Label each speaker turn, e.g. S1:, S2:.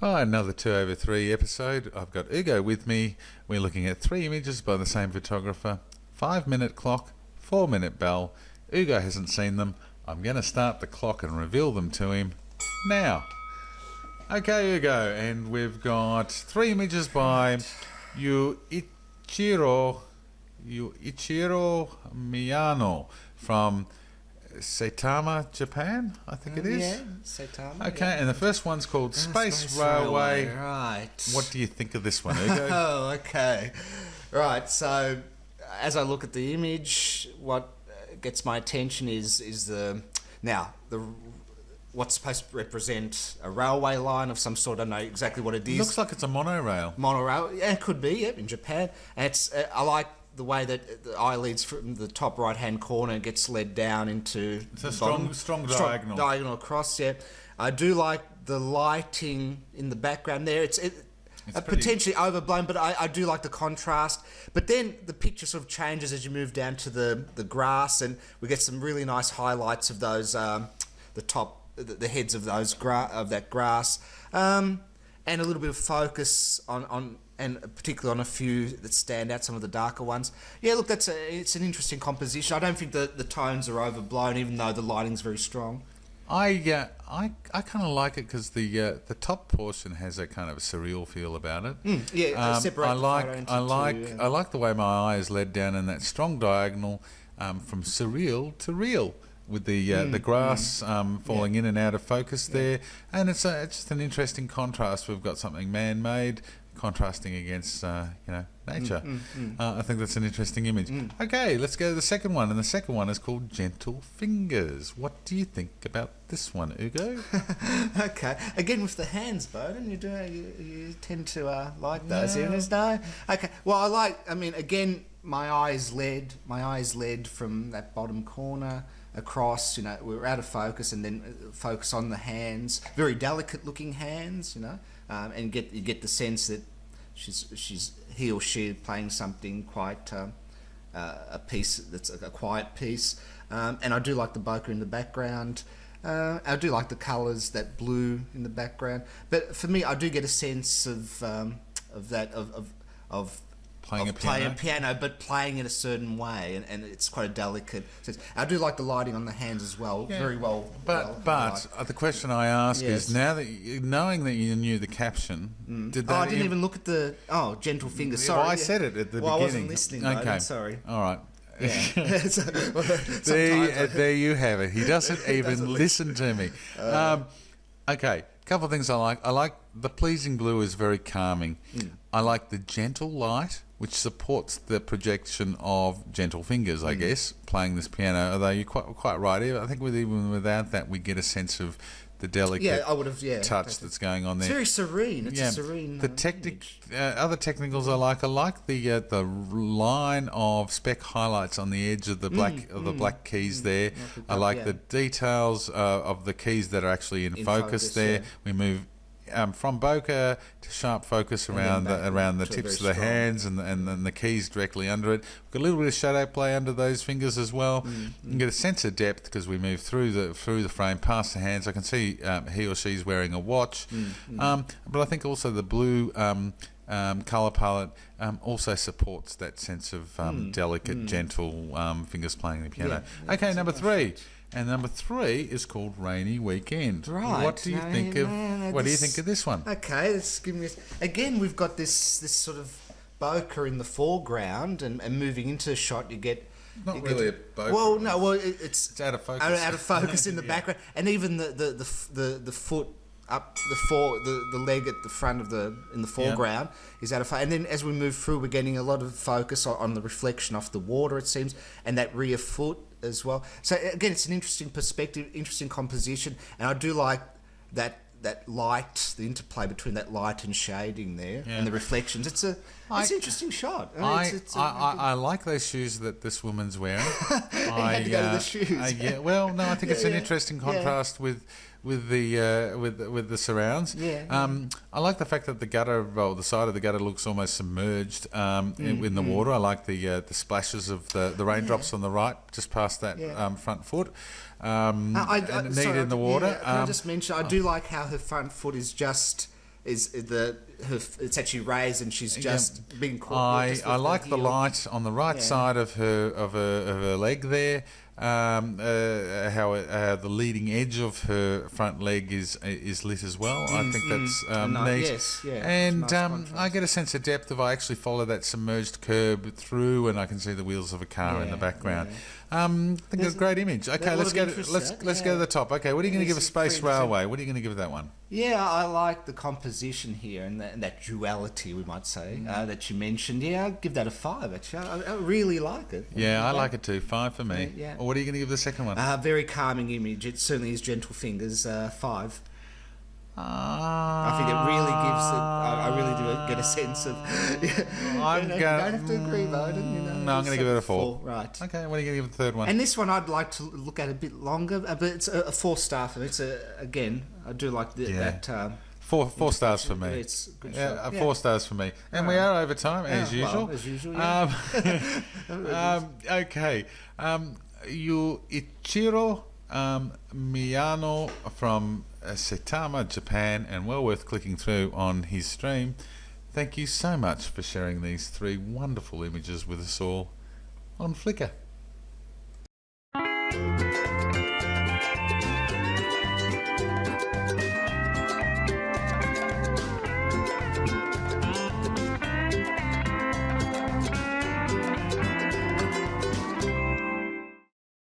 S1: Oh, another 2 over 3 episode. I've got Ugo with me. We're looking at 3 images by the same photographer. 5-minute clock, 4-minute bell. Ugo hasn't seen them. I'm going to start the clock and reveal them to him now. Okay, Ugo, and we've got 3 images by Yuichiro Miyano from Saitama, Japan, I think it is.
S2: Yeah, Saitama.
S1: Okay,
S2: yeah.
S1: and the first one's called Space Railway.
S2: Right.
S1: What do you think of this one, Ugo?
S2: Oh, okay. Right, so as I look at the image, what gets my attention is what's supposed to represent a railway line of some sort. I don't know exactly what it is.
S1: Looks like it's a monorail.
S2: Monorail, yeah, it could be, yeah, in Japan. And it's I like the way that the eye leads from the top right-hand corner and gets led down into
S1: It's a strong diagonal.
S2: Diagonal across, yeah. I do like the lighting in the background there. It's potentially overblown, but I do like the contrast. But then the picture sort of changes as you move down to the grass, and we get some really nice highlights of those the heads of those that grass, and a little bit of focus on and particularly on a few that stand out, some of the darker ones. Yeah, look, it's an interesting composition. I don't think the tones are overblown, even though the lighting's very strong.
S1: I kind of like it because the top portion has a kind of a surreal feel about it.
S2: Separate
S1: I
S2: the
S1: like
S2: photo into
S1: I like
S2: two, yeah.
S1: I like the way my eye is led down in that strong diagonal from surreal to real, with the grass falling in and out of focus there, and it's just an interesting contrast. We've got something man-made contrasting against nature. I think that's an interesting image. Okay, let's go to the second one, and the second one is called Gentle Fingers. What do you think about this one, Ugo?
S2: Okay, again with the hands, Bodiiin, you tend to like those images, no? Okay, well again, my eyes led from that bottom corner across. We're out of focus, and then focus on the hands, very delicate looking hands, and you get the sense that he or she playing something quite a piece that's a quiet piece, and I do like the bokeh in the background. I do like the colours, that blue in the background, but for me, I do get a sense of
S1: Playing
S2: a piano, but playing it a certain way, and it's quite a delicate sense. I do like the lighting on the hands as well, very well.
S1: But the question I ask is, knowing that you knew the caption, did that?
S2: I didn't even look at the Gentle Fingers. Sorry,
S1: I said it at the beginning.
S2: I wasn't listening. Okay, sorry.
S1: All right.
S2: Yeah.
S1: There you have it. He doesn't even listen to me. Okay, couple of things I like. I like the pleasing blue is very calming. I like the gentle light, which supports the projection of Gentle Fingers, I guess, playing this piano. Although you're quite right. I think even without that, we get a sense of the delicate touch that's going on there.
S2: It's very serene. It's a serene.
S1: The other technicals I like the line of speck highlights on the edge of the black keys there. I like the details of the keys that are actually in focus there. Yeah. We move from bokeh to sharp focus around the tips of the hands and then the keys directly under it. We've got a little bit of shadow play under those fingers as well. You get a sense of depth because we move through the frame past the hands. I can see he or she's wearing a watch, but I think also the blue colour palette also supports that sense of delicate, gentle fingers playing the piano. Yeah, okay, number 3. And number 3 is called Rainy Weekend.
S2: Right.
S1: What do you think of this one?
S2: Okay, let's give me again. We've got this sort of bokeh in the foreground, and moving into the shot, you get
S1: not really a bokeh.
S2: Well, no, well, it's
S1: out of focus.
S2: Out of focus in the background, and even the foot up the leg at the front of in the foreground is out of focus. And then as we move through, we're getting a lot of focus on the reflection off the water, it seems, and that rear foot as well. So again, it's an interesting perspective, interesting composition, and I do like that light, the interplay between that light and shading there, and the reflections. It's an interesting shot.
S1: I like those shoes that this woman's wearing.
S2: I had to go to the shoes.
S1: I think it's an interesting contrast with the surrounds. I like the fact that the gutter, the side of the gutter looks almost submerged in the water. I like the splashes of the raindrops on the right, just past that front foot. And in the water.
S2: Can I just mention, I do like how her front foot is just it's actually raised and she's just been caught.
S1: I like the light on the right side of her leg there. How the leading edge of her front leg is lit as well. I think that's neat.
S2: Yes, yeah.
S1: And
S2: nice
S1: I get a sense of depth if I actually follow that submerged curb through, and I can see the wheels of a car in the background. I think it's a great image. Okay, let's go to the top. Okay, what are you going to give a Space Railway? What are you going to give that one?
S2: Yeah, I like the composition here and that duality, we might say, that you mentioned. Yeah, I'll give that a 5, actually. I really like it.
S1: Yeah, I like it too. 5 for me.
S2: Yeah.
S1: Well, what are you going to give the second one?
S2: Very calming image. It certainly is Gentle Fingers, 5. I think it really gives it. I really do get a sense of. You don't have to agree, Bodiiin.
S1: No, I'm going to give it a 4.
S2: Right.
S1: Okay, what are you going to give the third one?
S2: And this one I'd like to look at a bit longer, but it's a 4-star for me. It's again, I do like that.
S1: 4 stars for me.
S2: It's a good shot.
S1: 4 stars for me. And we are over time, as usual.
S2: Well, as usual, yeah.
S1: Okay. Yuichiro Miyano from Saitama, Japan, and well worth clicking through on his stream. Thank you so much for sharing these 3 wonderful images with us all on Flickr.